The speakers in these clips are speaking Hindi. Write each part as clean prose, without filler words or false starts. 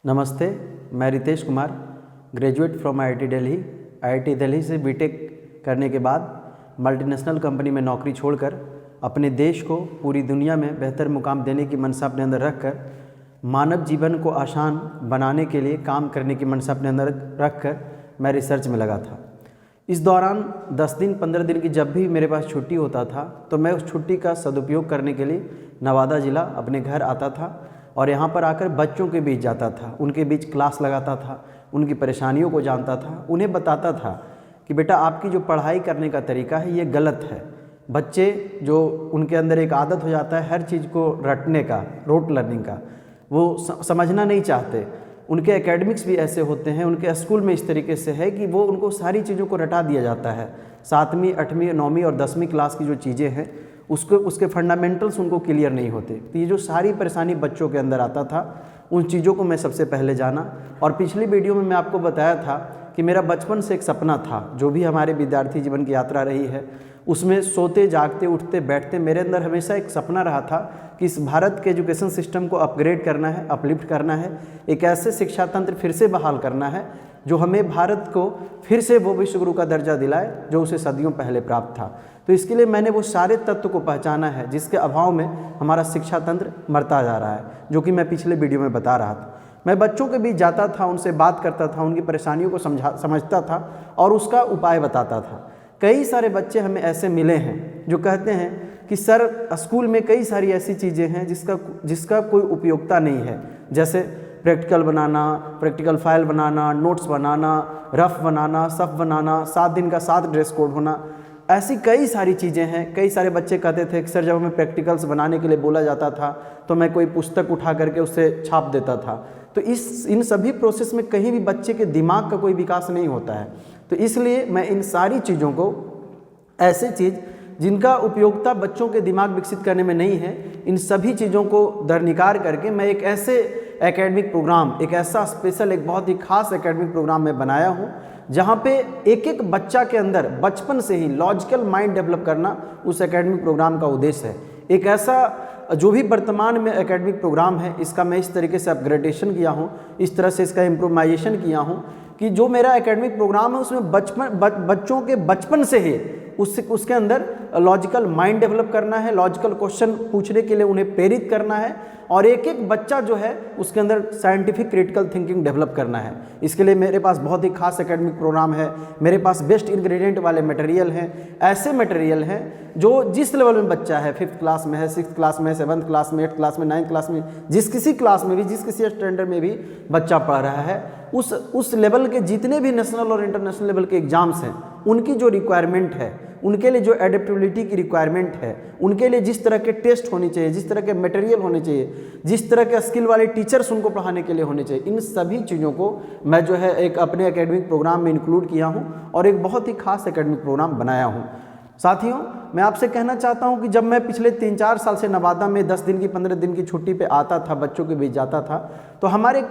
नमस्ते, मैं Ritesh Kumar, graduate from IIT Delhi. IIT Delhi से बीटेक करने के बाद मल्टीनेशनल कंपनी में नौकरी छोड़कर अपने देश को पूरी दुनिया में बेहतर मुकाम देने की मंशा अपने अंदर रखकर मानव जीवन को आसान बनाने के लिए काम करने की मंशा अपने अंदर रखकर मैं रिसर्च में लगा था। इस दौरान 10 दिन 15 दिन की जब भी मेरे पास छुट्टी होता था तो मैं उस छुट्टी का सदुपयोग करने के लिए नवादा ज़िला अपने घर आता था और यहाँ पर आकर बच्चों के बीच जाता था, उनके बीच क्लास लगाता था, उनकी परेशानियों को जानता था, उन्हें बताता था कि बेटा आपकी जो पढ़ाई करने का तरीका है ये गलत है। बच्चे जो उनके अंदर एक आदत हो जाता है हर चीज़ को रटने का, रोट लर्निंग का, वो समझना नहीं चाहते। उनके एकेडमिक्स भी ऐसे होते हैं, उनके स्कूल में इस तरीके से है कि वो उनको सारी चीज़ों को रटा दिया जाता है। 7वीं 8वीं 9वीं और 10वीं क्लास की जो चीज़ें हैं उसके फंडामेंटल्स उनको क्लियर नहीं होते। तो ये जो सारी परेशानी बच्चों के अंदर आता था उन चीज़ों को मैं सबसे पहले जाना। और पिछली वीडियो में मैं आपको बताया था कि मेरा बचपन से एक सपना था, जो भी हमारे विद्यार्थी जीवन की यात्रा रही है उसमें सोते जागते उठते बैठते मेरे अंदर हमेशा एक सपना रहा था कि इस भारत के एजुकेशन सिस्टम को अपग्रेड करना है, अपलिफ्ट करना है, एक ऐसे शिक्षा तंत्र फिर से बहाल करना है जो हमें भारत को फिर से वो विश्व गुरु का दर्जा दिलाए जो उसे सदियों पहले प्राप्त था। तो इसके लिए मैंने वो सारे तत्व को पहचाना है जिसके अभाव में हमारा शिक्षा तंत्र मरता जा रहा है, जो कि मैं पिछले वीडियो में बता रहा था। मैं बच्चों के बीच जाता था, उनसे बात करता था, उनकी परेशानियों को समझता था और उसका उपाय बताता था। कई सारे बच्चे हमें ऐसे मिले हैं जो कहते हैं कि सर स्कूल में कई सारी ऐसी चीज़ें हैं जिसका कोई उपयोगिता नहीं है, जैसे प्रैक्टिकल बनाना, प्रैक्टिकल फाइल बनाना, नोट्स बनाना, रफ बनाना, सफ बनाना, 7 दिन का 7 ड्रेस कोड होना, ऐसी कई सारी चीज़ें हैं। कई सारे बच्चे कहते थे कि सर जब हमें प्रैक्टिकल्स बनाने के लिए बोला जाता था तो मैं कोई पुस्तक उठा करके उससे छाप देता था। तो इन सभी प्रोसेस में कहीं भी बच्चे के दिमाग का कोई विकास नहीं होता है। तो इसलिए मैं इन सारी चीज़ों को, ऐसे चीज़ जिनका उपयोगिता बच्चों के दिमाग विकसित करने में नहीं है, इन सभी चीज़ों को दरनिकार करके मैं एक ऐसे एकेडमिक प्रोग्राम, एक ऐसा स्पेशल, एक बहुत ही खास एकेडमिक प्रोग्राम मैं बनाया हूँ जहाँ पे एक एक बच्चा के अंदर बचपन से ही लॉजिकल माइंड डेवलप करना उस एकेडमिक प्रोग्राम का उद्देश्य है। एक ऐसा जो भी वर्तमान में एकेडमिक प्रोग्राम है इसका मैं इस तरीके से अपग्रेडेशन किया हूँ, इस तरह से इसका इम्प्रोवाइजेशन किया हूँ कि जो मेरा एकेडमिक प्रोग्राम है उसमें बच्चों के बचपन से ही उसके अंदर लॉजिकल माइंड डेवलप करना है, लॉजिकल क्वेश्चन पूछने के लिए उन्हें प्रेरित करना है और एक एक बच्चा जो है उसके अंदर साइंटिफिक क्रिटिकल थिंकिंग डेवलप करना है। इसके लिए मेरे पास बहुत ही खास एकेडमिक प्रोग्राम है, मेरे पास बेस्ट इंग्रेडिएंट वाले मटेरियल हैं, ऐसे मटेरियल हैं जो जिस लेवल में बच्चा है, 5th क्लास में है, 6th क्लास में है, 7th क्लास में, 8th क्लास में, 9th क्लास में, जिस किसी क्लास में भी, जिस किसी स्टैंडर्ड में भी बच्चा पढ़ रहा है, उस लेवल के जितने भी नेशनल और इंटरनेशनल लेवल के एग्जाम्स हैं उनकी जो रिक्वायरमेंट है, उनके लिए जो एडेप्टेबिलिटी की रिक्वायरमेंट है, उनके लिए जिस तरह के टेस्ट होने चाहिए, जिस तरह के मटेरियल होने चाहिए, जिस तरह के स्किल वाले टीचर्स उनको पढ़ाने के लिए होने चाहिए, इन सभी चीज़ों को मैं जो है एक अपने एकेडमिक प्रोग्राम में इंक्लूड किया हूँ और एक बहुत ही खास एकेडमिक प्रोग्राम बनाया हूँ। साथियों, मैं आपसे कहना चाहता हूं कि जब मैं पिछले 3-4 साल से नवादा में 10 दिन की 15 दिन की छुट्टी पे आता था, बच्चों के बीच जाता था, तो हमारे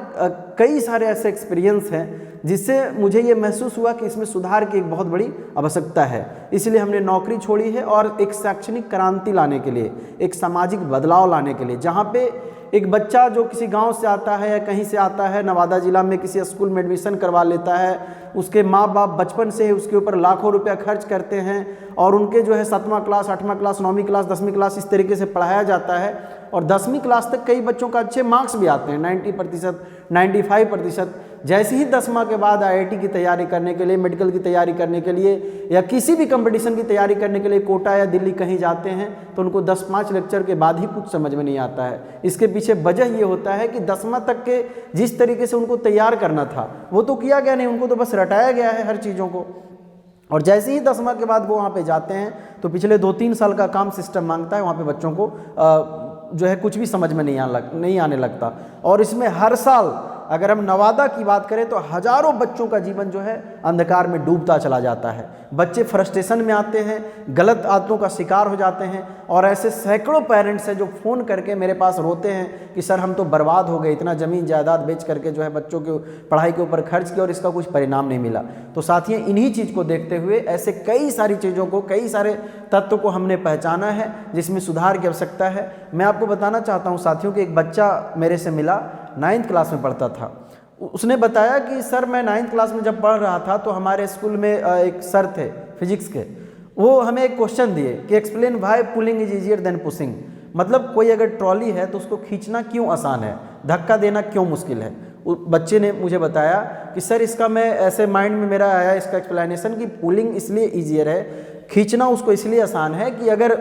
कई सारे ऐसे एक्सपीरियंस हैं जिससे मुझे ये महसूस हुआ कि इसमें सुधार की एक बहुत बड़ी आवश्यकता है। इसलिए हमने नौकरी छोड़ी है और एक शैक्षणिक क्रांति लाने के लिए, एक सामाजिक बदलाव लाने के लिए, जहाँ पे एक बच्चा जो किसी गांव से आता है या कहीं से आता है, नवादा ज़िला में किसी स्कूल में एडमिशन करवा लेता है, उसके माँ बाप बचपन से ही उसके ऊपर लाखों रुपया खर्च करते हैं और उनके जो है 7वां क्लास, 8वां क्लास, 9वीं क्लास, 10वीं क्लास इस तरीके से पढ़ाया जाता है और 10वीं क्लास तक कई बच्चों का अच्छे मार्क्स भी आते हैं, 90%, 95%। जैसे ही 10वां के बाद आईआईटी की तैयारी करने के लिए, मेडिकल की तैयारी करने के लिए या किसी भी कंपटीशन की तैयारी करने के लिए कोटा या दिल्ली कहीं जाते हैं तो उनको 10-5 लेक्चर के बाद ही कुछ समझ में नहीं आता है। इसके पीछे वजह ये होता है कि 10वां तक के जिस तरीके से उनको तैयार करना था वो तो किया गया नहीं, उनको तो बस रटाया गया है हर चीज़ों को। और जैसे ही 10वां के बाद वो वहाँ पे जाते हैं तो पिछले 2-3 साल का काम सिस्टम मांगता है, वहाँ पे बच्चों को जो है कुछ भी समझ में नहीं आने लगता। और इसमें हर साल अगर हम नवादा की बात करें तो हजारों बच्चों का जीवन जो है अंधकार में डूबता चला जाता है। बच्चे फ्रस्ट्रेशन में आते हैं, गलत आदतों का शिकार हो जाते हैं और ऐसे सैकड़ों पेरेंट्स हैं जो फ़ोन करके मेरे पास रोते हैं कि सर हम तो बर्बाद हो गए, इतना ज़मीन जायदाद बेच करके जो है बच्चों के पढ़ाई के ऊपर खर्च किया और इसका कुछ परिणाम नहीं मिला। तो साथियों, इन्हीं चीज़ को देखते हुए ऐसे कई सारी चीज़ों को, कई सारे तत्व को हमने पहचाना है जिसमें सुधार की आवश्यकता है। मैं आपको बताना चाहता हूँ साथियों कि एक बच्चा मेरे से मिला, 9th क्लास में पढ़ता था। उसने बताया कि सर मैं 9th क्लास में जब पढ़ रहा था तो हमारे स्कूल में एक सर थे फिजिक्स के, वो हमें एक क्वेश्चन दिए कि explain why pulling is easier than pushing. मतलब कोई अगर ट्रॉली है तो उसको खींचना क्यों आसान है, धक्का देना क्यों मुश्किल है। बच्चे ने मुझे बताया कि सर इसका मैं ऐसे माइंड में मेरा आया इसका एक्सप्लेनेशन कि पुलिंग इसलिए ईजियर है, खींचना उसको इसलिए आसान है कि अगर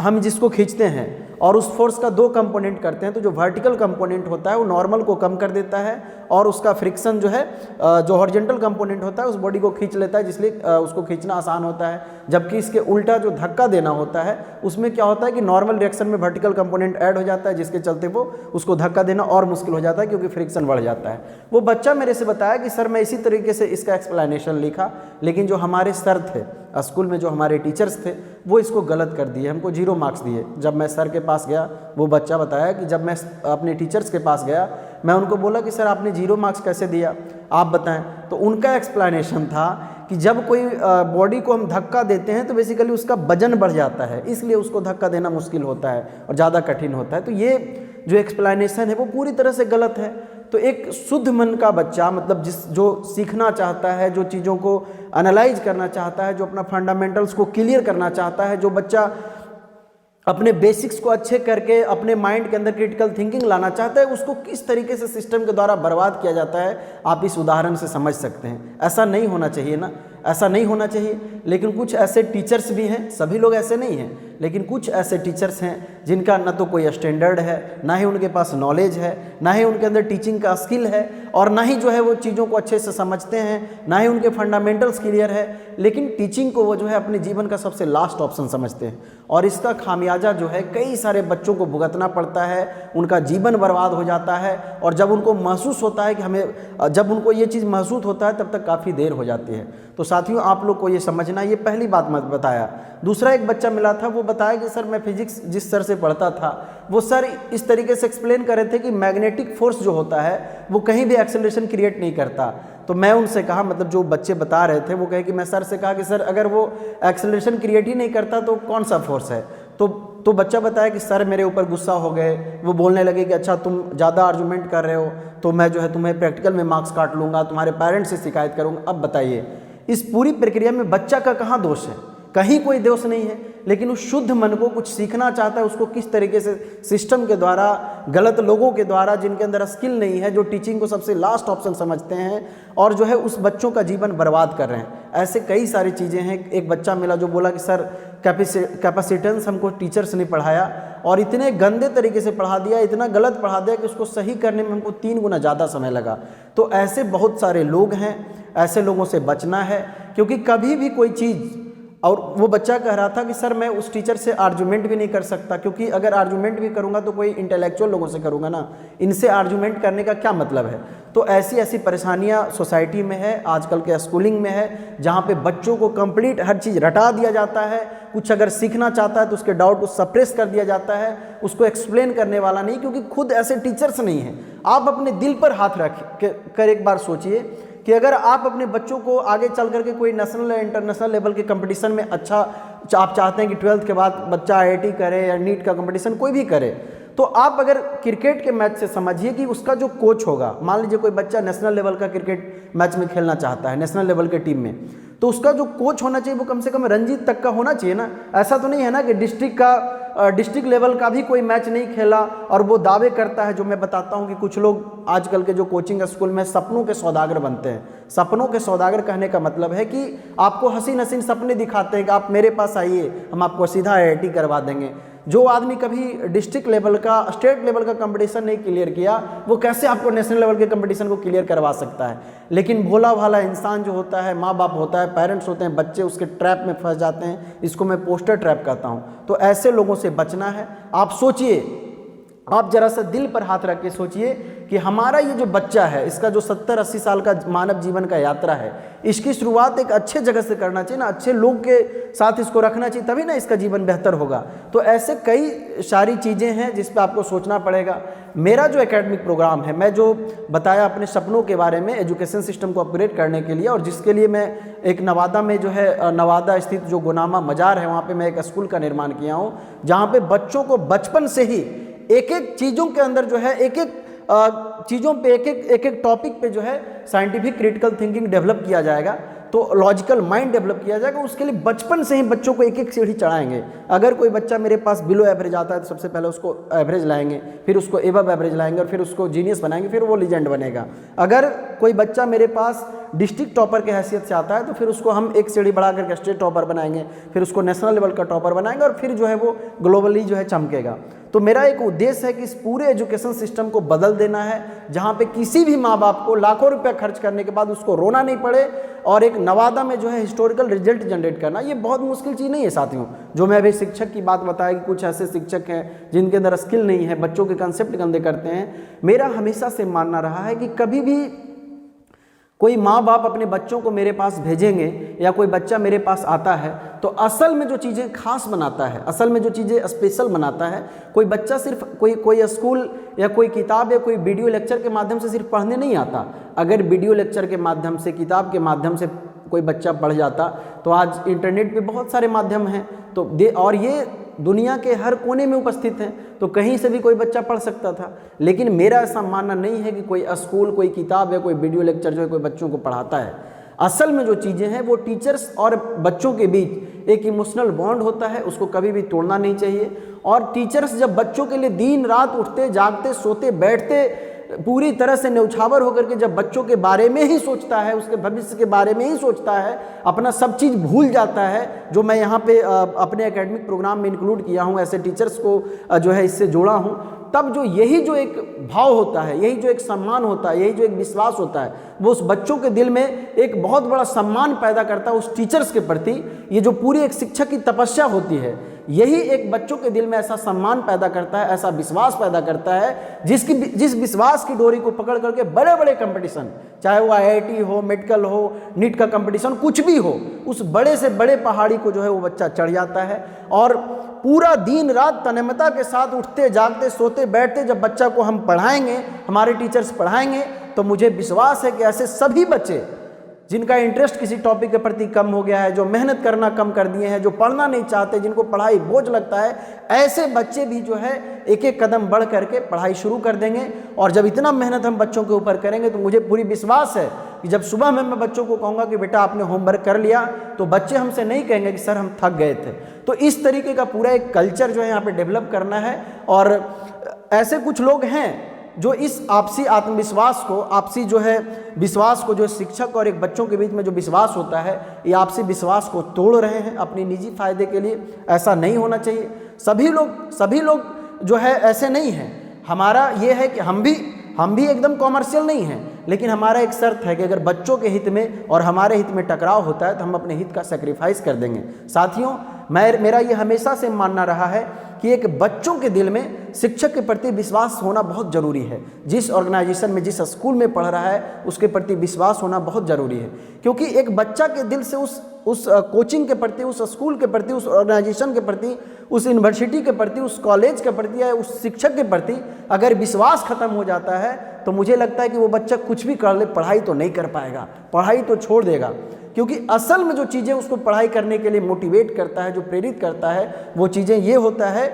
हम जिसको खींचते हैं और उस फोर्स का 2 कंपोनेंट करते हैं तो जो वर्टिकल कंपोनेंट होता है वो नॉर्मल को कम कर देता है और उसका फ्रिक्शन जो है जो हॉरिजॉन्टल कंपोनेंट होता है उस बॉडी को खींच लेता है, जिसलिए उसको खींचना आसान होता है। जबकि इसके उल्टा जो धक्का देना होता है उसमें क्या होता है कि नॉर्मल रिएक्शन में वर्टिकल कंपोनेंट ऐड हो जाता है, जिसके चलते वो उसको धक्का देना और मुश्किल हो जाता है क्योंकि फ्रिक्शन बढ़ जाता है। वो बच्चा मेरे से बताया कि सर मैं इसी तरीके से इसका एक्सप्लेनेशन लिखा, लेकिन जो हमारे सर थे स्कूल में, जो हमारे टीचर्स थे, वो इसको गलत कर दिए, हमको 0 मार्क्स दिए। जब मैं सर के पास गया, वो बच्चा बताया कि जब मैं अपने टीचर्स के पास गया, मैं उनको बोला कि सर आपने 0 मार्क्स कैसे दिया, आप बताएं। तो उनका एक्सप्लेनेशन था कि जब कोई बॉडी को हम धक्का देते हैं तो बेसिकली उसका वजन बढ़ जाता है, इसलिए उसको धक्का देना मुश्किल होता है और ज़्यादा कठिन होता है। तो ये जो एक्सप्लेनेशन है वो पूरी तरह से गलत है। तो एक शुद्ध मन का बच्चा, मतलब जो सीखना चाहता है, जो चीज़ों को एनालाइज करना चाहता है, जो अपना फंडामेंटल्स को क्लियर करना चाहता है, जो बच्चा अपने बेसिक्स को अच्छे करके अपने माइंड के अंदर क्रिटिकल थिंकिंग लाना चाहता है, उसको किस तरीके से सिस्टम के द्वारा बर्बाद किया जाता है आप इस उदाहरण से समझ सकते हैं। ऐसा नहीं होना चाहिए ना, ऐसा नहीं होना चाहिए। लेकिन कुछ ऐसे टीचर्स भी हैं, सभी लोग ऐसे नहीं हैं, लेकिन कुछ ऐसे टीचर्स हैं जिनका ना तो कोई स्टैंडर्ड है, ना ही उनके पास नॉलेज है, ना ही उनके अंदर टीचिंग का स्किल है, और ना ही जो है वो चीज़ों को अच्छे से समझते हैं, ना ही उनके फंडामेंटल्स क्लियर है। लेकिन टीचिंग को वो जो है अपने जीवन का सबसे लास्ट ऑप्शन समझते हैं, और इसका खामियाजा जो है कई सारे बच्चों को भुगतना पड़ता है, उनका जीवन बर्बाद हो जाता है। और जब उनको महसूस होता है कि जब उनको ये चीज़ महसूस होता है तब तक काफ़ी देर हो जाती है। तो साथियों आप लोग को ये समझना, ये पहली बात मत बताया। दूसरा एक बच्चा मिला था, वो बताया कि सर मैं फिजिक्स जिस सर से पढ़ता था वो सर इस तरीके से एक्सप्लेन कर रहे थे कि मैग्नेटिक फोर्स जो होता है वो कहीं भी एक्सेलरेशन क्रिएट नहीं करता। तो मैं उनसे कहा, मतलब जो बच्चे बता रहे थे वो कहे कि मैं सर से कहा कि सर अगर वो एक्सेलरेशन क्रिएट ही नहीं करता तो कौन सा फोर्स है। तो बच्चा बताया कि सर मेरे ऊपर गुस्सा हो गए, वो बोलने लगे कि अच्छा तुम ज़्यादा आर्गुमेंट कर रहे हो तो मैं जो है तुम्हें प्रैक्टिकल में मार्क्स काट लूँगा, तुम्हारे पेरेंट्स से शिकायत करूँगा। अब बताइए इस पूरी प्रक्रिया में बच्चा का कहाँ दोष है? कहीं कोई दोष नहीं है, लेकिन उस शुद्ध मन को कुछ सीखना चाहता है, उसको किस तरीके से सिस्टम के द्वारा, गलत लोगों के द्वारा जिनके अंदर स्किल नहीं है, जो टीचिंग को सबसे लास्ट ऑप्शन समझते हैं और जो है उस बच्चों का जीवन बर्बाद कर रहे हैं। ऐसे कई सारी चीज़ें हैं। एक बच्चा मिला जो बोला कि सर कैपेसिटेंस हमको टीचर्स ने पढ़ाया और इतने गंदे तरीके से पढ़ा दिया, इतना गलत पढ़ा दिया कि उसको सही करने में हमको 3 गुना ज़्यादा समय लगा। तो ऐसे बहुत सारे लोग हैं, ऐसे लोगों से बचना है, क्योंकि कभी भी कोई चीज़, और वो बच्चा कह रहा था कि सर मैं उस टीचर से आर्गुमेंट भी नहीं कर सकता, क्योंकि अगर आर्गुमेंट भी करूंगा तो कोई इंटेलेक्चुअल लोगों से करूंगा ना, इनसे आर्गुमेंट करने का क्या मतलब है। तो ऐसी ऐसी परेशानियां सोसाइटी में है, आजकल के स्कूलिंग में है, जहां पे बच्चों को कंप्लीट हर चीज़ रटा दिया जाता है। कुछ अगर सीखना चाहता है तो उसके डाउट को सप्रेस कर दिया जाता है, उसको एक्सप्लेन करने वाला नहीं, क्योंकि खुद ऐसे टीचर्स नहीं हैं। आप अपने दिल पर हाथ रख कर एक बार सोचिए कि अगर आप अपने बच्चों को आगे चल करके कोई नेशनल या इंटरनेशनल लेवल के कंपटीशन में अच्छा, आप चाहते हैं कि 12th के बाद बच्चा IIT करे या नीट का कंपटीशन कोई भी करे, तो आप अगर क्रिकेट के मैच से समझिए कि उसका जो कोच होगा, मान लीजिए कोई बच्चा नेशनल लेवल का क्रिकेट मैच में खेलना चाहता है, नेशनल लेवल के टीम में, तो उसका जो कोच होना चाहिए वो कम से कम रणजी तक का होना चाहिए ना। ऐसा तो नहीं है ना कि डिस्ट्रिक्ट लेवल का भी कोई मैच नहीं खेला और वो दावे करता है। जो मैं बताता हूँ कि कुछ लोग आजकल के जो कोचिंग स्कूल में सपनों के सौदागर बनते हैं। सपनों के सौदागर कहने का मतलब है कि आपको हसीन हसीन सपने दिखाते हैं कि आप मेरे पास आइए, हम आपको सीधा IIT करवा देंगे। जो आदमी कभी डिस्ट्रिक्ट लेवल का, स्टेट लेवल का कंपटीशन नहीं क्लियर किया, वो कैसे आपको नेशनल लेवल के कंपटीशन को क्लियर करवा सकता है। लेकिन भोला भाला इंसान जो होता है, माँ बाप होता है, पेरेंट्स होते हैं, बच्चे उसके ट्रैप में फंस जाते हैं। इसको मैं पोस्टर ट्रैप कहता हूँ। तो ऐसे लोगों से बचना है। आप सोचिए, आप जरा सा दिल पर हाथ रख के सोचिए कि हमारा ये जो बच्चा है, इसका जो 70-80 साल का मानव जीवन का यात्रा है, इसकी शुरुआत एक अच्छे जगह से करना चाहिए ना, अच्छे लोग के साथ इसको रखना चाहिए, तभी ना इसका जीवन बेहतर होगा। तो ऐसे कई सारी चीज़ें हैं जिस पे आपको सोचना पड़ेगा। मेरा जो एकेडमिक प्रोग्राम है, मैं जो बताया अपने सपनों के बारे में, एजुकेशन सिस्टम को अपग्रेड करने के लिए, और जिसके लिए मैं एक नवादा में जो है, नवादा स्थित जो गुनामा मजार है, वहाँ पर मैं एक स्कूल का निर्माण किया हूँ, जहाँ पर बच्चों को बचपन से ही एक एक चीज़ों के अंदर जो है, एक एक चीज़ों पे एक एक टॉपिक पे जो है साइंटिफिक क्रिटिकल थिंकिंग डेवलप किया जाएगा, तो लॉजिकल माइंड डेवलप किया जाएगा। उसके लिए बचपन से ही बच्चों को एक एक सीढ़ी चढ़ाएंगे। अगर कोई बच्चा मेरे पास बिलो एवरेज आता है तो सबसे पहले उसको एवरेज लाएंगे, फिर उसको एबव एवरेज लाएंगे और फिर उसको जीनियस बनाएंगे, फिर वो लीजेंड बनेगा। अगर कोई बच्चा मेरे पास डिस्ट्रिक्ट टॉपर के हैसियत से आता है तो फिर उसको हम एक सीढ़ी बढ़ा करके स्टेट टॉपर बनाएंगे, फिर उसको नेशनल लेवल का टॉपर बनाएंगे और फिर जो है वो ग्लोबली जो है चमकेगा। तो मेरा एक उद्देश्य है कि इस पूरे एजुकेशन सिस्टम को बदल देना है, जहाँ पे किसी भी माँ बाप को लाखों रुपए खर्च करने के बाद उसको रोना नहीं पड़े और एक नवादा में जो है हिस्टोरिकल रिजल्ट जनरेट करना। ये बहुत मुश्किल चीज़ नहीं है साथियों। जो मैं अभी शिक्षक की बात बताया कि कुछ ऐसे शिक्षक हैं जिनके अंदर स्किल नहीं है, बच्चों के कंसेप्ट गंदे करते हैं। मेरा हमेशा से मानना रहा है कि कभी भी कोई माँ बाप अपने बच्चों को मेरे पास भेजेंगे या कोई बच्चा मेरे पास आता है तो असल में जो चीज़ें खास बनाता है, असल में जो चीज़ें स्पेशल बनाता है, कोई बच्चा सिर्फ कोई स्कूल या कोई किताब या कोई वीडियो लेक्चर के माध्यम से सिर्फ पढ़ने नहीं आता। अगर वीडियो लेक्चर के माध्यम से, किताब के माध्यम से कोई बच्चा पढ़ जाता तो आज इंटरनेट पे बहुत सारे माध्यम हैं तो और ये दुनिया के हर कोने में उपस्थित हैं, तो कहीं से भी कोई बच्चा पढ़ सकता था। लेकिन मेरा ऐसा मानना नहीं है कि कोई स्कूल, कोई किताब या कोई वीडियो लेक्चर जो है कोई बच्चों को पढ़ाता है। असल में जो चीज़ें हैं वो टीचर्स और बच्चों के बीच एक इमोशनल बॉन्ड होता है, उसको कभी भी तोड़ना नहीं चाहिए। और टीचर्स जब बच्चों के लिए दिन रात उठते, जागते, सोते, बैठते, पूरी तरह से न्यौछावर होकर के जब बच्चों के बारे में ही सोचता है, उसके भविष्य के बारे में ही सोचता है, अपना सब चीज़ भूल जाता है, जो मैं यहाँ पे अपने एकेडमिक प्रोग्राम में इंक्लूड किया हूँ, ऐसे टीचर्स को जो है इससे जोड़ा हूँ, तब जो यही जो एक भाव होता है, यही जो एक सम्मान होता है, यही जो एक विश्वास होता है, वो उस बच्चों के दिल में एक बहुत बड़ा सम्मान पैदा करता है उस टीचर्स के प्रति। ये जो पूरी एक शिक्षक की तपस्या होती है, यही एक बच्चों के दिल में ऐसा सम्मान पैदा करता है, ऐसा विश्वास पैदा करता है, जिस विश्वास की डोरी को पकड़ करके बड़े बड़े कंपटीशन, चाहे वो IIT हो, मेडिकल हो, नीट का कंपटीशन, कुछ भी हो, उस बड़े से बड़े पहाड़ी को जो है वो बच्चा चढ़ जाता है। और पूरा दिन रात तन्मयता के साथ उठते, जागते, सोते, बैठते जब बच्चा को हम पढ़ाएंगे, हमारे टीचर्स पढ़ाएंगे, तो मुझे विश्वास है कि ऐसे सभी बच्चे जिनका इंटरेस्ट किसी टॉपिक के प्रति कम हो गया है, जो मेहनत करना कम कर दिए हैं, जो पढ़ना नहीं चाहते, जिनको पढ़ाई बोझ लगता है, ऐसे बच्चे भी जो है एक एक कदम बढ़ करके पढ़ाई शुरू कर देंगे। और जब इतना मेहनत हम बच्चों के ऊपर करेंगे तो मुझे पूरी विश्वास है कि जब सुबह में मैं बच्चों को कहूँगा कि बेटा आपने होमवर्क कर लिया, तो बच्चे हमसे नहीं कहेंगे कि सर हम थक गए थे। तो इस तरीके का पूरा एक कल्चर जो है यहाँ पर डेवलप करना है। और ऐसे कुछ लोग हैं जो इस आपसी आत्मविश्वास को, आपसी जो है विश्वास को, जो शिक्षक और एक बच्चों के बीच में जो विश्वास होता है, ये आपसी विश्वास को तोड़ रहे हैं अपनी निजी फायदे के लिए। ऐसा नहीं होना चाहिए। सभी लोग जो है ऐसे नहीं हैं। हमारा ये है कि हम भी एकदम कॉमर्शियल नहीं हैं, लेकिन हमारा एक शर्त है कि अगर बच्चों के हित में और हमारे हित में टकराव होता है तो हम अपने हित का सेक्रीफाइस कर देंगे। साथियों, मेरा ये हमेशा से मानना रहा है कि एक बच्चों के दिल में शिक्षक के प्रति विश्वास होना बहुत ज़रूरी है। जिस ऑर्गेनाइजेशन में, जिस स्कूल में पढ़ रहा है, उसके प्रति विश्वास होना बहुत ज़रूरी है। क्योंकि एक बच्चा के दिल से उस कोचिंग के प्रति, उस स्कूल के प्रति, उस ऑर्गेनाइजेशन के प्रति, उस यूनिवर्सिटी के प्रति, उस कॉलेज के प्रति या उस शिक्षक के प्रति अगर विश्वास खत्म हो जाता है तो मुझे लगता है कि वो बच्चा कुछ भी कर ले, पढ़ाई तो नहीं कर पाएगा, पढ़ाई तो छोड़ देगा। क्योंकि असल में जो चीज़ें उसको पढ़ाई करने के लिए मोटिवेट करता है, जो प्रेरित करता है, वो चीज़ें ये होता है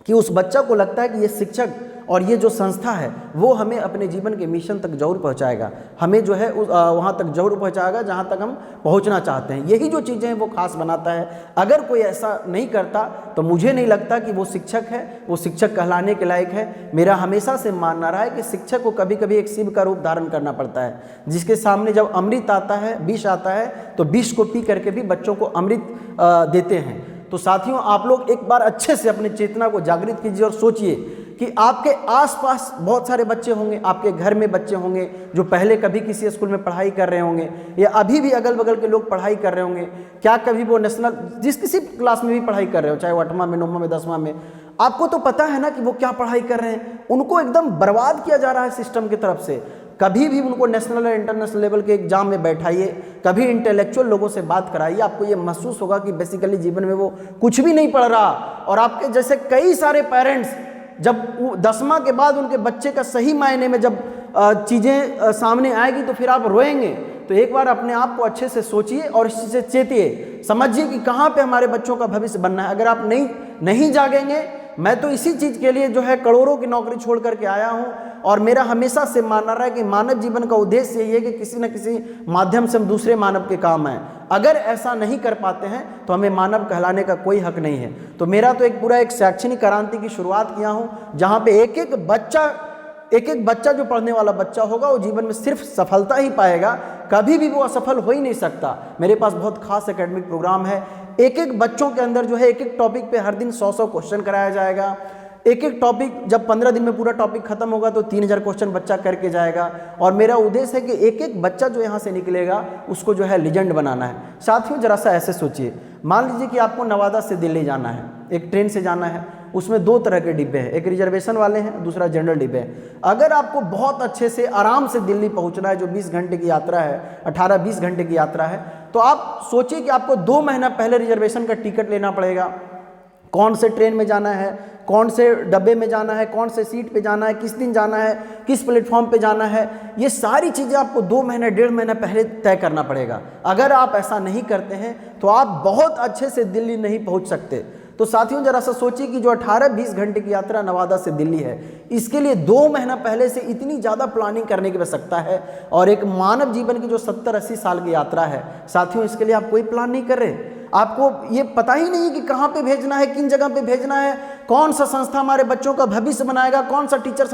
कि उस बच्चा को लगता है कि ये शिक्षक और ये जो संस्था है वो हमें अपने जीवन के मिशन तक जरूर पहुंचाएगा, हमें जो है वहाँ तक जरूर पहुंचाएगा जहाँ तक हम पहुंचना चाहते हैं। यही जो चीज़ें हैं वो खास बनाता है। अगर कोई ऐसा नहीं करता तो मुझे नहीं लगता कि वो शिक्षक है, वो शिक्षक कहलाने के लायक है। मेरा हमेशा से मानना रहा है कि शिक्षक को कभी कभी एक शिव का रूप धारण करना पड़ता है, जिसके सामने जब अमृत आता है, विष आता है, तो विष को पी करके भी बच्चों को अमृत देते हैं। तो साथियों, आप लोग एक बार अच्छे से अपनी चेतना को जागृत कीजिए और सोचिए कि आपके आसपास बहुत सारे बच्चे होंगे, आपके घर में बच्चे होंगे जो पहले कभी किसी स्कूल में पढ़ाई कर रहे होंगे, या अभी भी अगल बगल के लोग पढ़ाई कर रहे होंगे। क्या कभी वो नेशनल जिस किसी क्लास में भी पढ़ाई कर रहे हो, चाहे वो 8वां में, 9वां में, 10वां में, आपको तो पता है ना कि वो क्या पढ़ाई कर रहे हैं। उनको एकदम बर्बाद किया जा रहा है सिस्टम की तरफ से। कभी भी उनको नेशनल और इंटरनेशनल लेवल के एग्जाम में बैठाइए, कभी इंटेलेक्चुअल लोगों से बात कराइए, आपको ये महसूस होगा कि बेसिकली जीवन में वो कुछ भी नहीं पढ़ रहा। और आपके जैसे कई सारे पेरेंट्स जब 10वां के बाद उनके बच्चे का सही मायने में जब चीज़ें सामने आएगी तो फिर आप रोएंगे। तो एक बार अपने आप को अच्छे से सोचिए और इस चीज़ से चेतिए, समझिए कि कहाँ पे हमारे बच्चों का भविष्य बनना है। अगर आप नहीं जागेंगे मैं तो इसी चीज़ के लिए जो है करोड़ों की नौकरी छोड़ करके आया हूँ, और मेरा हमेशा से मानना रहा है कि मानव जीवन का उद्देश्य यही है कि किसी न किसी माध्यम से हम दूसरे मानव के काम आएँ। अगर ऐसा नहीं कर पाते हैं तो हमें मानव कहलाने का कोई हक नहीं है। तो मेरा तो एक पूरा एक शैक्षणिक क्रांति की शुरुआत किया हूँ, जहाँ पे एक एक बच्चा जो पढ़ने वाला बच्चा होगा वो जीवन में सिर्फ सफलता ही पाएगा, कभी भी वो असफल हो ही नहीं सकता। मेरे पास बहुत खास एकेडमिक प्रोग्राम है। एक एक बच्चों के अंदर जो है एक एक टॉपिक पे हर दिन 100 क्वेश्चन कराया जाएगा। एक एक टॉपिक जब 15 दिन में पूरा टॉपिक खत्म होगा तो 3000 क्वेश्चन बच्चा करके जाएगा। और मेरा उद्देश्य है कि एक एक बच्चा जो यहाँ से निकलेगा उसको जो है लीजेंड बनाना है। साथियों जरा सा ऐसे सोचिए, मान लीजिए कि आपको नवादा से दिल्ली जाना है, एक ट्रेन से जाना है, उसमें 2 तरह के डिब्बे हैं, एक रिजर्वेशन वाले हैं, दूसरा जनरल डिब्बे हैं। अगर आपको बहुत अच्छे से आराम से दिल्ली पहुंचना है, जो 20 घंटे की यात्रा है, 18-20 घंटे की यात्रा है, तो आप सोचिए कि आपको 2 महीना पहले रिजर्वेशन का टिकट लेना पड़ेगा। कौन से ट्रेन में जाना है, कौन से डब्बे में जाना है, कौन से सीट पे जाना है, किस दिन जाना है, किस प्लेटफॉर्म पे जाना है, ये सारी चीज़ें आपको 2 महीने 1.5 महीना पहले तय करना पड़ेगा। अगर आप ऐसा नहीं करते हैं तो आप बहुत अच्छे से दिल्ली नहीं पहुंच सकते। तो साथियों जरा सा सोचिए कि जो 18-20 घंटे की यात्रा नवादा से दिल्ली है, इसके लिए 2 महीना पहले से इतनी ज़्यादा प्लानिंग करने की आवश्यकता है। और एक मानव जीवन की जो 70-80 साल की यात्रा है साथियों, इसके लिए आप कोई प्लान नहीं कर रहे। आपको ये पता ही नहीं कि कहाँ पे भेजना है, किन जगह पे भेजना है, कौन सा संस्था हमारे बच्चों का भविष्य बनाएगा, कौन सा टीचर्स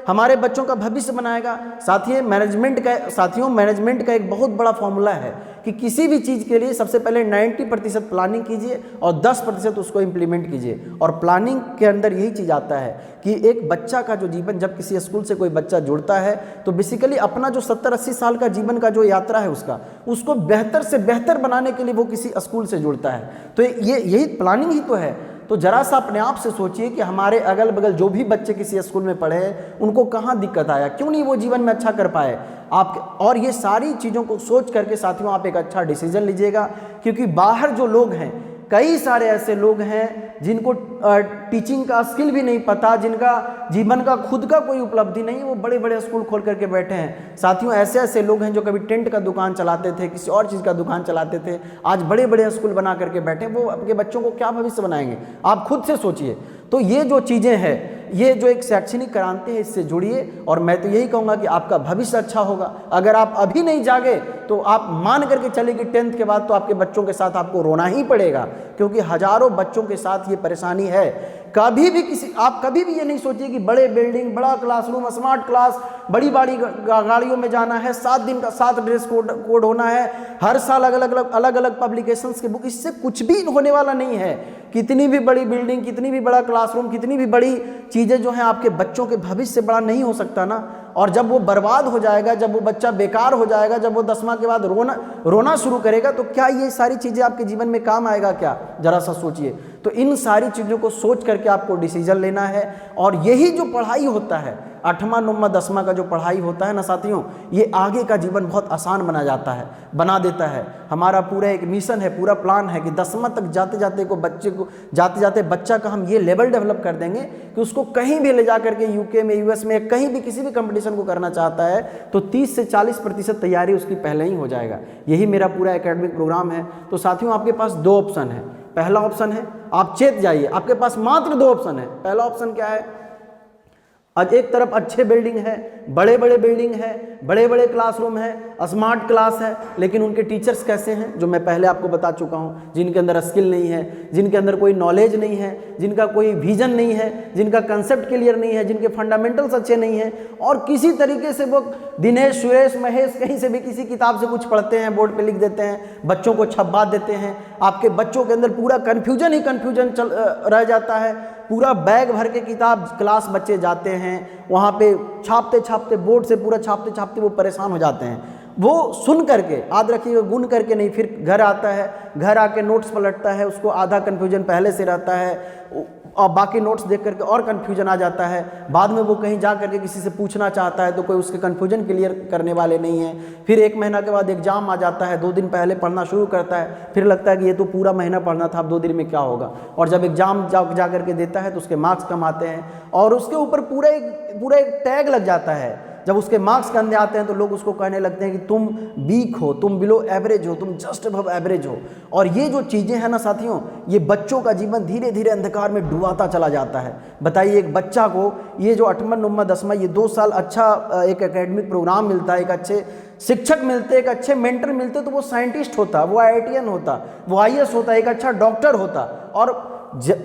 हमारे बच्चों का भविष्य बनाएगा। साथियों मैनेजमेंट का एक बहुत बड़ा फॉर्मूला है कि किसी भी चीज़ के लिए सबसे पहले 90% प्लानिंग कीजिए और 10% उसको इम्प्लीमेंट कीजिए। और प्लानिंग के अंदर यही चीज़ आता है कि एक बच्चा का जो जीवन, जब किसी स्कूल से कोई बच्चा जुड़ता है तो बेसिकली अपना जो 70-80 साल का जीवन का जो यात्रा है उसको बेहतर से बेहतर बनाने के लिए वो किसी स्कूल से जुड़ता है। तो यही प्लानिंग ही तो है। तो जरा सा अपने आप से सोचिए कि हमारे अगल बगल जो भी बच्चे किसी स्कूल में पढ़े हैं उनको कहाँ दिक्कत आया, क्यों नहीं वो जीवन में अच्छा कर पाए आप। और ये सारी चीज़ों को सोच करके साथियों आप एक अच्छा डिसीजन लीजिएगा, क्योंकि बाहर जो लोग हैं, कई सारे ऐसे लोग हैं जिनको टीचिंग का स्किल भी नहीं पता, जिनका जीवन का खुद का कोई उपलब्धि नहीं, वो बड़े बड़े स्कूल खोल करके बैठे हैं। साथियों ऐसे ऐसे लोग हैं जो कभी टेंट का दुकान चलाते थे, किसी और चीज़ का दुकान चलाते थे, आज बड़े बड़े स्कूल बना करके बैठे। वो अपने बच्चों को क्या भविष्य बनाएंगे, आप खुद से सोचिए। तो ये जो चीज़ें हैं, ये जो एक शैक्षणिक क्रांति है, इससे जुड़िए और मैं तो यही कहूँगा कि आपका भविष्य अच्छा होगा। अगर आप अभी नहीं जागे तो आप मान करके चले कि 10th के बाद तो आपके बच्चों के साथ आपको रोना ही पड़ेगा, क्योंकि हजारों बच्चों के साथ ये परेशानी है। आप कभी भी ये नहीं सोचिए कि बड़े बिल्डिंग, बड़ा क्लासरूम, स्मार्ट क्लास, बड़ी बड़ी गाड़ियों में जाना है, 7 दिन का 7 ड्रेस कोड होना है, हर साल अलग अलग पब्लिकेशंस के बुक, इससे कुछ भी होने वाला नहीं है। कितनी भी बड़ी बिल्डिंग, कितनी भी बड़ा क्लासरूम, कितनी भी बड़ी चीज़ें जो हैं आपके बच्चों के भविष्य से बड़ा नहीं हो सकता ना। और जब वो बर्बाद हो जाएगा, जब वो बच्चा बेकार हो जाएगा, जब वो 10वां के बाद रोना शुरू करेगा, तो क्या ये सारी चीज़ें आपके जीवन में काम आएगा क्या? जरा सा सोचिए। तो इन सारी चीज़ों को सोच करके आपको डिसीजन लेना है। और यही जो पढ़ाई होता है, 8वां 9वां 10वां का जो पढ़ाई होता है ना साथियों, ये आगे का जीवन बहुत आसान बना देता है। हमारा पूरा एक मिशन है, पूरा प्लान है कि 10वां तक जाते जाते बच्चा का हम ये लेवल डेवलप कर देंगे कि उसको कहीं भी ले जा करके यूके में, यूएस में, कहीं भी किसी भी कंपटीशन को करना चाहता है तो 30 से 40% तैयारी उसकी पहले ही हो जाएगा। यही मेरा पूरा एकेडमिक प्रोग्राम है। तो साथियों आपके पास 2 ऑप्शन है। पहला ऑप्शन है आप चेत जाइए, आपके पास मात्र 2 ऑप्शन है। पहला ऑप्शन क्या है? आज एक तरफ अच्छे बिल्डिंग है, बड़े बड़े बिल्डिंग है, बड़े बड़े क्लासरूम है, स्मार्ट क्लास है, लेकिन उनके टीचर्स कैसे हैं? जो मैं पहले आपको बता चुका हूं, जिनके अंदर स्किल नहीं है, जिनके अंदर कोई नॉलेज नहीं है, जिनका कोई विजन नहीं है, जिनका कंसेप्ट क्लियर नहीं है, जिनके फंडामेंटल्स अच्छे नहीं है, और किसी तरीके से वो दिनेश, सुरेश, महेश कहीं से भी किसी किताब से कुछ पढ़ते हैं, बोर्ड पर लिख देते हैं, बच्चों को छपवा देते हैं। आपके बच्चों के अंदर पूरा कन्फ्यूजन रह जाता है। पूरा बैग भर के किताब क्लास बच्चे जाते हैं, वहाँ पे छापते बोर्ड से पूरा छापते वो परेशान हो जाते हैं। वो सुन करके, याद रखिएगा, गुन करके नहीं, फिर घर आता है, घर आके नोट्स पलटता है, उसको आधा कन्फ्यूजन पहले से रहता है और बाकी नोट्स देख करके और कन्फ्यूजन आ जाता है। बाद में वो कहीं जा करके किसी से पूछना चाहता है तो कोई उसके कन्फ्यूजन क्लियर करने वाले नहीं है। फिर 1 महीना के बाद एग्जाम आ जाता है, 2 दिन पहले पढ़ना शुरू करता है, फिर लगता है कि ये तो पूरा महीना पढ़ना था, अब 2 दिन में क्या होगा। और जब एग्जाम जा करके देता है तो उसके मार्क्स कम आते हैं और उसके ऊपर पूरा एक टैग लग जाता है जब उसके मार्क्स गंदे आते हैं तो लोग उसको कहने लगते हैं कि तुम वीक हो, तुम बिलो एवरेज हो, तुम जस्ट अबव एवरेज हो। और ये जो चीज़ें हैं ना साथियों, ये बच्चों का जीवन धीरे धीरे अंधकार में डुबाता चला जाता है। बताइए, एक बच्चा को ये जो 8वां 9वां 10वां ये 2 साल अच्छा एक एकेडमिक प्रोग्राम मिलता है, एक अच्छे शिक्षक मिलते, एक अच्छे मेंटर मिलते, तो वो साइंटिस्ट होता, वो IITian होता, वो IAS होता, एक अच्छा डॉक्टर होता। और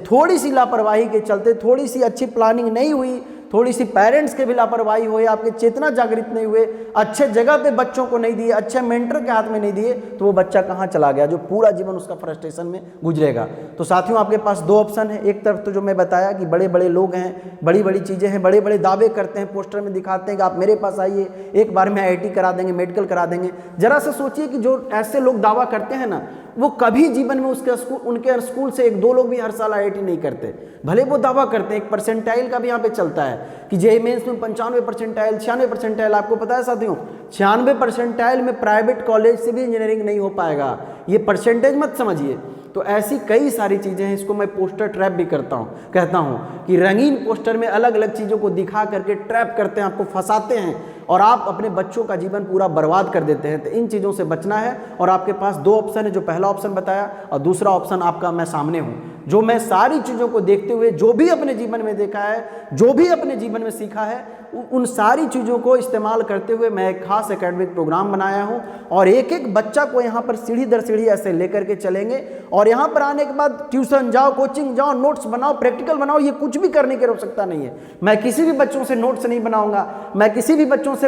थोड़ी सी लापरवाही के चलते, थोड़ी सी अच्छी प्लानिंग नहीं हुई, थोड़ी सी पेरेंट्स के भी लापरवाही हुई, आपके चेतना जागृत नहीं हुए, अच्छे जगह पे बच्चों को नहीं दिए, अच्छे मेंटर के हाथ में नहीं दिए, तो वो बच्चा कहाँ चला गया, जो पूरा जीवन उसका फ्रस्ट्रेशन में गुजरेगा। तो साथियों, आपके पास 2 ऑप्शन है। एक तरफ तो जो मैं बताया कि बड़े बड़े लोग हैं, बड़ी बड़ी चीज़ें हैं, बड़े बड़े दावे करते हैं, पोस्टर में दिखाते हैं कि आप मेरे पास आइए, एक बार में IIT करा देंगे, मेडिकल करा देंगे। जरा सा सोचिए कि जो ऐसे लोग दावा करते हैं ना, वो कभी जीवन में उनके स्कूल से 1-2 लोग भी हर साल IIT नहीं करते। भले वो दावा करते हैं, एक परसेंटाइल का भी यहाँ पे चलता है कि JEE मेंस में 95 परसेंटाइल, 96 परसेंटाइल। आपको पता है साथियों, 96 परसेंटाइल में प्राइवेट कॉलेज से भी इंजीनियरिंग नहीं हो पाएगा। ये परसेंटेज मत समझिए। तो ऐसी कई सारी चीज़ें हैं, इसको मैं पोस्टर ट्रैप भी कहता हूँ कि रंगीन पोस्टर में अलग अलग चीज़ों को दिखा करके ट्रैप करते हैं, आपको फंसाते हैं और आप अपने बच्चों का जीवन पूरा बर्बाद कर देते हैं। तो इन चीज़ों से बचना है। और आपके पास 2 ऑप्शन है, जो पहला ऑप्शन बताया और दूसरा ऑप्शन आपका मैं सामने हूँ, जो मैं सारी चीज़ों को देखते हुए जो भी अपने जीवन में देखा है, जो भी अपने जीवन में सीखा है, उन सारी चीज़ों को इस्तेमाल करते हुए मैं एक खास एकेडमिक प्रोग्राम बनाया हूँ। और एक एक बच्चा को यहाँ पर सीढ़ी दर सीढ़ी ऐसे लेकर के चलेंगे। और यहाँ पर आने के बाद ट्यूशन जाओ, कोचिंग जाओ, नोट्स बनाओ, प्रैक्टिकल बनाओ, ये कुछ भी करने की आवश्यकता नहीं है। मैं किसी भी बच्चों से नोट्स नहीं बनाऊंगा, मैं किसी भी बच्चों से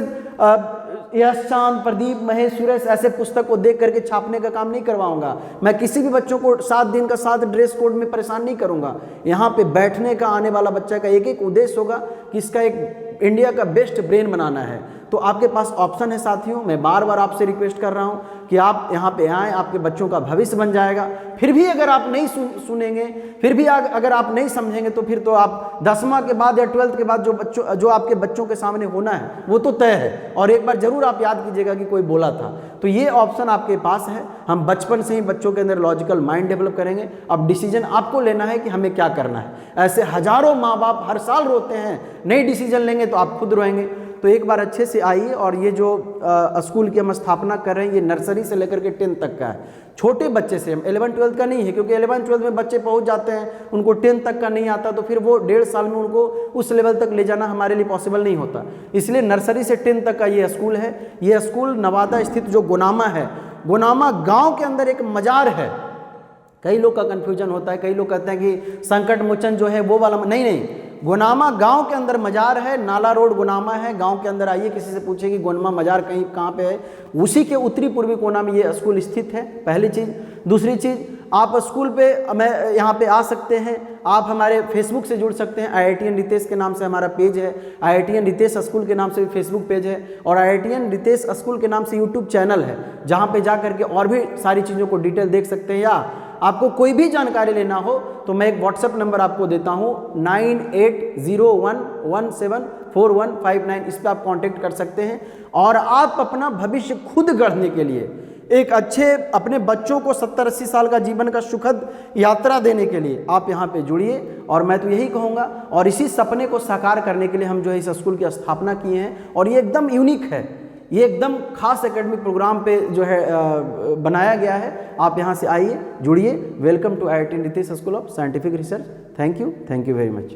यश, चांद, प्रदीप, महेश, सुरेश ऐसे पुस्तक को देख करके छापने का काम नहीं करवाऊंगा। मैं किसी भी बच्चों को 7 दिन का 7 ड्रेस कोड में परेशान नहीं करूंगा। यहाँ पे बैठने का आने वाला बच्चा का एक एक उद्देश्य होगा कि इसका एक इंडिया का बेस्ट ब्रेन बनाना है। तो आपके पास ऑप्शन है साथियों। मैं बार बार आपसे रिक्वेस्ट कर रहा हूँ कि आप यहाँ पे आएँ, आपके बच्चों का भविष्य बन जाएगा। फिर भी अगर आप नहीं सुनेंगे, फिर भी अगर आप नहीं समझेंगे, तो फिर तो आप 10वां के बाद या 12th के बाद जो आपके बच्चों के सामने होना है वो तो तय है। और एक बार जरूर आप याद कीजिएगा कि कोई बोला था। तो ये ऑप्शन आपके पास है। हम बचपन से ही बच्चों के अंदर लॉजिकल माइंड डेवलप करेंगे। अब डिसीजन आपको लेना है कि हमें क्या करना है। ऐसे हजारों माँ बाप हर साल रोते हैं, नहीं डिसीजन लेंगे तो आप खुद रोएंगे। तो एक बार अच्छे से आइए। और ये जो स्कूल की हम स्थापना कर रहे हैं, ये नर्सरी से लेकर के 10th तक का है। छोटे बच्चे से, हम 11th 12th का नहीं है, क्योंकि 11th 12th में बच्चे पहुंच जाते हैं, उनको 10th तक का नहीं आता, तो फिर वो 1.5 साल में उनको उस लेवल तक ले जाना हमारे लिए पॉसिबल नहीं होता। इसलिए नर्सरी से 10th तक का ये स्कूल है। ये स्कूल नवादा स्थित जो गुनामा है, गुनामा गाँव के अंदर एक मजार है। कई लोग का कन्फ्यूजन होता है, कई लोग कहते हैं कि संकट मोचन जो है वो वाला, नहीं, गुनामा गांव के अंदर मजार है। नाला रोड गुनामा है, गांव के अंदर आइए, किसी से पूछे कि गुनामा मजार कहाँ पे है, उसी के उत्तरी पूर्वी कोना में ये स्कूल स्थित है। पहली चीज़। दूसरी चीज़, आप स्कूल पे यहाँ पे आ सकते हैं, आप हमारे फेसबुक से जुड़ सकते हैं। IITian रितेश के नाम से हमारा पेज है, IITian रितेश स्कूल के नाम से फेसबुक पेज है, और IITian रितेश स्कूल के नाम से यूट्यूब चैनल है, जहाँ पे जा करके और भी सारी चीज़ों को डिटेल देख सकते हैं। या आपको कोई भी जानकारी लेना हो तो मैं एक व्हाट्सएप नंबर आपको देता हूँ, 9801174159। इस पर आप कांटेक्ट कर सकते हैं। और आप अपना भविष्य खुद गढ़ने के लिए, एक अच्छे अपने बच्चों को 70-80 साल का जीवन का सुखद यात्रा देने के लिए आप यहाँ पे जुड़िए। और मैं तो यही कहूँगा, और इसी सपने को साकार करने के लिए हम जो है इस स्कूल की स्थापना किए हैं। और ये एकदम यूनिक है, ये एकदम खास एकेडमिक प्रोग्राम पे जो है बनाया गया है। आप यहाँ से आइए, जुड़िए। Welcome to IITian Ritesh school of scientific research. Thank you very much.